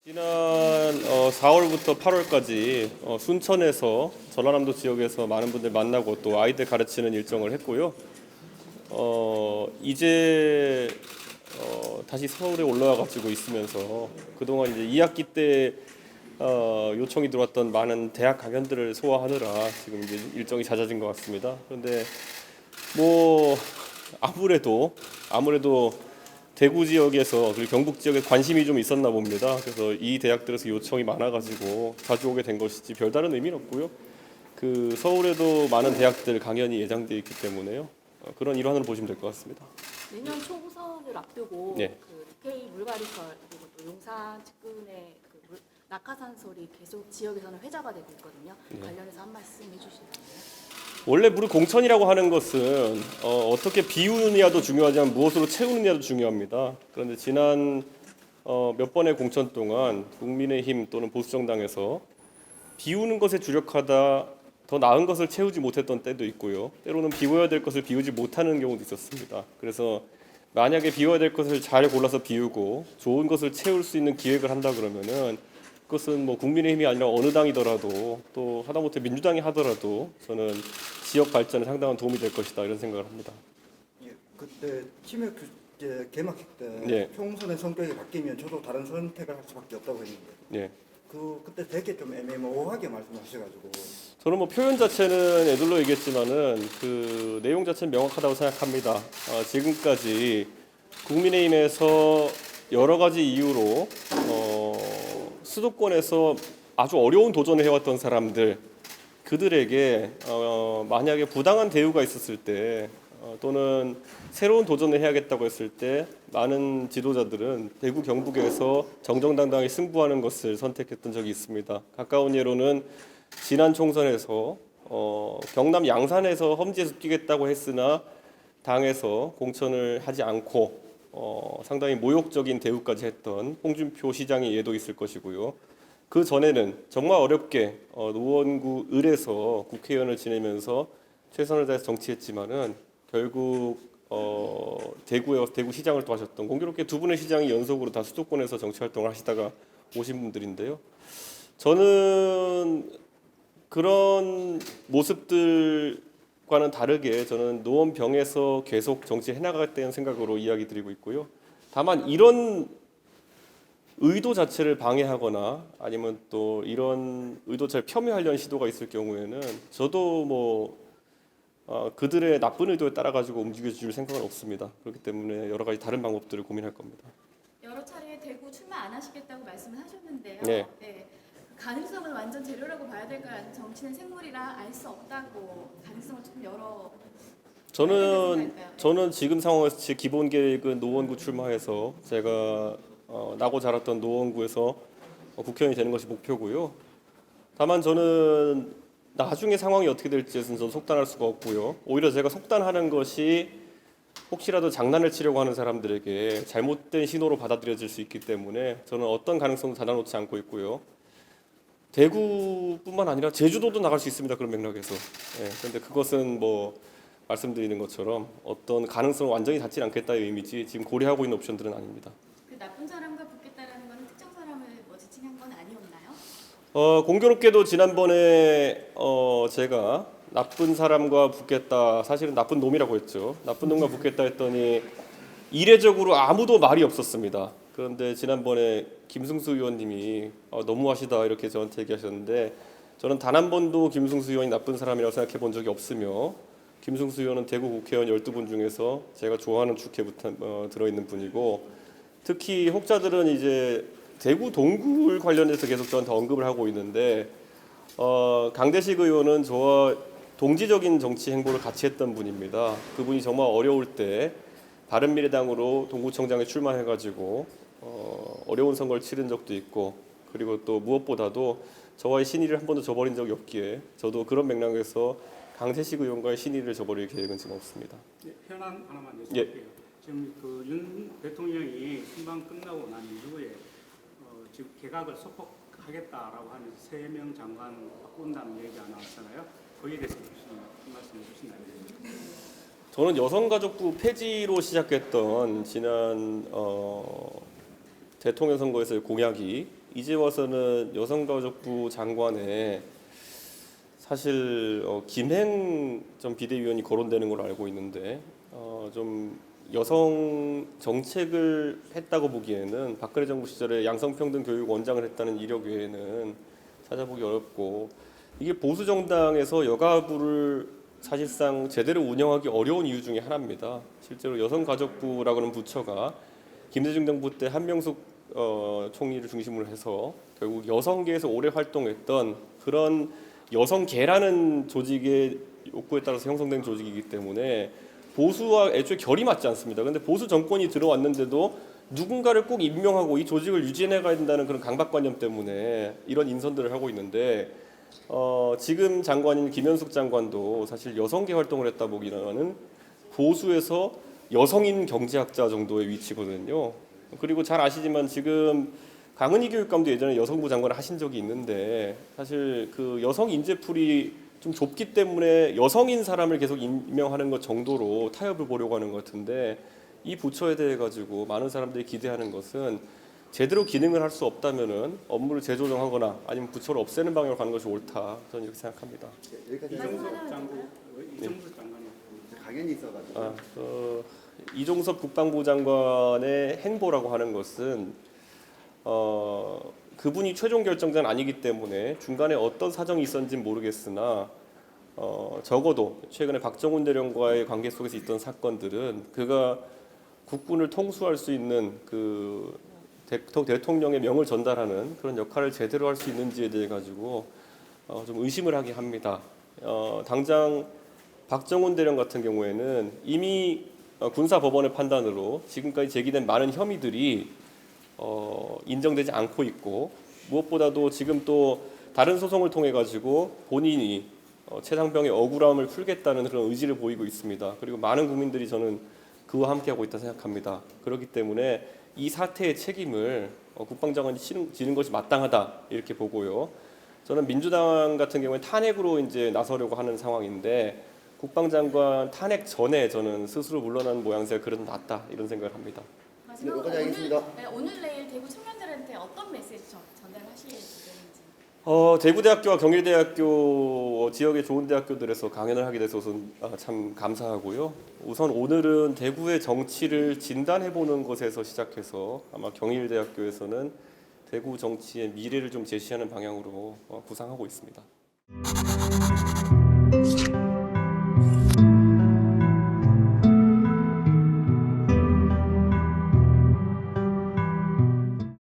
지난 4월부터 8월까지 순천에서 전라남도 지역에서 많은 분들 만나고 또 아이들 가르치는 일정을 했고요. 이제 다시 서울에 올라와 가지고 있으면서 그동안 이제 2학기 때 요청이 들어왔던 많은 대학 강연들을 소화하느라 지금 이제 일정이 잦아진 것 같습니다. 그런데 뭐 아무래도 대구 지역에서 그리고 경북 지역에 관심이 좀 있었나 봅니다. 그래서 이 대학들에서 요청이 많아가지고 자주 오게 된 것이지 별다른 의미는 없고요. 그 서울에도 많은 대학들 강연이 예정되어 있기 때문에요. 그런 일환으로 보시면 될 것 같습니다. 내년 초선을 앞두고 네. 그 DK 물갈이설 그리고 또 용산 측근의 낙하산설이 계속 지역에서는 회자가 되고 있거든요. 네. 관련해서 한 말씀 해주실까요? 원래 무릇 공천이라고 하는 것은 어떻게 비우느냐도 중요하지만 무엇으로 채우느냐도 중요합니다. 그런데 지난 몇 번의 공천 동안 국민의힘 또는 보수정당에서 비우는 것에 주력하다 더 나은 것을 채우지 못했던 때도 있고요. 때로는 비워야 될 것을 비우지 못하는 경우도 있었습니다. 그래서 만약에 비워야 될 것을 잘 골라서 비우고 좋은 것을 채울 수 있는 기획을 한다 그러면은 그것은 뭐 국민의힘이 아니라 어느 당이더라도 또 하다못해 민주당이 하더라도 저는 지역 발전에 상당한 도움이 될 것이다 이런 생각을 합니다. 예, 그때 치맥 이제 개막식 때 예. 총선의 성격이 바뀌면 저도 다른 선택을 할 수밖에 없다고 했는데 예. 그때 되게 좀 애매모호하게 말씀하셔가지고 저는 뭐 표현 자체는 애들로 얘기했지만은 그 내용 자체는 명확하다고 생각합니다. 지금까지 국민의힘에서 여러 가지 이유로 수도권에서 아주 어려운 도전을 해왔던 사람들 그들에게 만약에 부당한 대우가 있었을 때 또는 새로운 도전을 해야겠다고 했을 때 많은 지도자들은 대구 경북에서 정정당당히 승부하는 것을 선택했던 적이 있습니다. 가까운 예로는 지난 총선에서 경남 양산에서 험지에서 뛰겠다고 했으나 당에서 공천을 하지 않고 상당히 모욕적인 대우까지 했던 홍준표 시장의 예도 있을 것이고요. 그 전에는 정말 어렵게 노원구 을에서 국회의원을 지내면서 최선을 다해서 정치했지만은 결국 대구 시장을 또 하셨던 공교롭게 두 분의 시장이 연속으로 다 수도권에서 정치 활동을 하시다가 오신 분들인데요. 저는 그런 모습들과는 다르게 저는 노원병에서 계속 정치해 나가겠다는 생각으로 이야기 드리고 있고요. 다만 이런 의도 자체를 방해하거나 아니면 또 이런 의도를 폄훼하려는 시도가 있을 경우에는 저도 뭐 그들의 나쁜 의도에 따라 가지고 움직여 줄 생각은 없습니다. 그렇기 때문에 여러 가지 다른 방법들을 고민할 겁니다. 여러 차례 대구 출마 안 하시겠다고 말씀을 하셨는데요. 네. 가능성은 완전 제로라고 봐야 될까요? 아니면 정치는 생물이라 알 수 없다고 가능성을 조금 열어. 저는 지금 상황에서 제 기본 계획은 노원구 출마해서 제가 나고 자랐던 노원구에서 국회의원이 되는 것이 목표고요. 다만 저는 나중에 상황이 어떻게 될지는 저는 속단할 수가 없고요. 오히려 제가 속단하는 것이 혹시라도 장난을 치려고 하는 사람들에게 잘못된 신호로 받아들여질 수 있기 때문에 저는 어떤 가능성도 닫아놓지 않고 있고요. 대구뿐만 아니라 제주도도 나갈 수 있습니다. 그런 맥락에서. 그런데 그것은 뭐 말씀드리는 것처럼 어떤 가능성을 완전히 닫지 않겠다의 의미지 지금 고려하고 있는 옵션들은 아닙니다. 그 나쁜 사람과 붙겠다라는 건 특정 사람을 지칭한 건 아니었나요? 공교롭게도 지난번에 제가 나쁜 사람과 붙겠다, 사실은 나쁜 놈이라고 했죠. 나쁜 놈과 붙겠다 했더니 이례적으로 아무도 말이 없었습니다. 그런데 지난번에 김승수 의원님이 너무하시다 이렇게 저한테 얘기하셨는데 저는 단 한 번도 김승수 의원이 나쁜 사람이라고 생각해 본 적이 없으며 김승수 의원은 대구 국회의원 12분 중에서 제가 좋아하는 축에 들어있는 분이고 특히 혹자들은 이제 대구 동굴 관련해서 계속 저한테 언급을 하고 있는데 강대식 의원은 저와 동지적인 정치 행보를 같이 했던 분입니다. 그분이 정말 어려울 때 바른미래당으로 동구청장에 출마해가지고 어려운 선거를 치른 적도 있고 그리고 또 무엇보다도 저와의 신의를 한 번도 저버린 적이 없기에 저도 그런 맥락에서 강태식 의원과의 신의를 저버릴 계획은 지금 없습니다. 네, 현안 하나만 여쭤볼게요. 예. 지금 그 윤 대통령이 순방 끝나고 난 이후에 지금 개각을 소폭하겠다라고 하는 3명 장관 바꾼다는 얘기가 나왔잖아요. 거기에 대해서 무슨 말씀해 주시나요? 저는 여성가족부 폐지로 시작했던 지난 대통령 선거에서의 공약이 이제 와서는 여성가족부 장관에 사실 김행 전 비대위원이 거론되는 걸로 알고 있는데 좀 여성 정책을 했다고 보기에는 박근혜 정부 시절에 양성평등 교육 원장을 했다는 이력 외에는 찾아보기 어렵고, 이게 보수 정당에서 여가부를 사실상 제대로 운영하기 어려운 이유 중에 하나입니다. 실제로 여성가족부라고 하는 부처가 김대중 정부 때 한명숙 총리를 중심으로 해서 결국 여성계에서 오래 활동했던 그런 여성계라는 조직의 욕구에 따라서 형성된 조직이기 때문에 보수와 애초에 결이 맞지 않습니다. 그런데 보수 정권이 들어왔는데도 누군가를 꼭 임명하고 이 조직을 유지해 가야 된다는 그런 강박관념 때문에 이런 인선들을 하고 있는데, 지금 장관인 김현숙 장관도 사실 여성계 활동을 했다 보기에는 보수에서 여성인 경제학자 정도의 위치거든요. 그리고 잘 아시지만 지금 강은희 교육감도 예전에 여성부 장관을 하신 적이 있는데, 사실 그 여성 인재풀이 좀 좁기 때문에 여성인 사람을 계속 임명하는 것 정도로 타협을 보려고 하는 것 같은데, 이 부처에 대해 가지고 많은 사람들이 기대하는 것은 제대로 기능을 할 수 없다면은 업무를 재조정하거나 아니면 부처를 없애는 방향으로 가는 것이 옳다, 저는 이렇게 생각합니다. 여기까지 이종섭 장관이 강연이 있어가지고. 이종섭 국방부 장관의 행보라고 하는 것은 그분이 최종 결정자는 아니기 때문에 중간에 어떤 사정이 있었는지는 모르겠으나 적어도 최근에 박정훈 대령과의 관계 속에서 있던 사건들은 그가 국군을 통수할 수 있는 그 대통령의 명을 전달하는 그런 역할을 제대로 할 수 있는지에 대해 가지고 좀 의심을 하게 합니다. 당장 박정훈 대령 같은 경우에는 이미 군사법원의 판단으로 지금까지 제기된 많은 혐의들이 인정되지 않고 있고, 무엇보다도 지금 또 다른 소송을 통해 가지고 본인이 최상병의 억울함을 풀겠다는 그런 의지를 보이고 있습니다. 그리고 많은 국민들이 저는 그와 함께하고 있다 생각합니다. 그렇기 때문에 이 사태의 책임을 국방장관이 지는 것이 마땅하다 이렇게 보고요. 저는 민주당 같은 경우에 탄핵으로 이제 나서려고 하는 상황인데, 국방장관 탄핵 전에 저는 스스로 물러나는 모양새가 그래도 낫다 이런 생각을 합니다. 마지막으로 여기까지 하겠습니다. 오늘 내일 대구 청년들한테 어떤 메시지 전달하실 예정인지. 대구대학교와 경일대학교 지역의 좋은 대학교들에서 강연을 하게 돼서 참 감사하고요. 우선 오늘은 대구의 정치를 진단해보는 것에서 시작해서 아마 경일대학교에서는 대구 정치의 미래를 좀 제시하는 방향으로 구상하고 있습니다.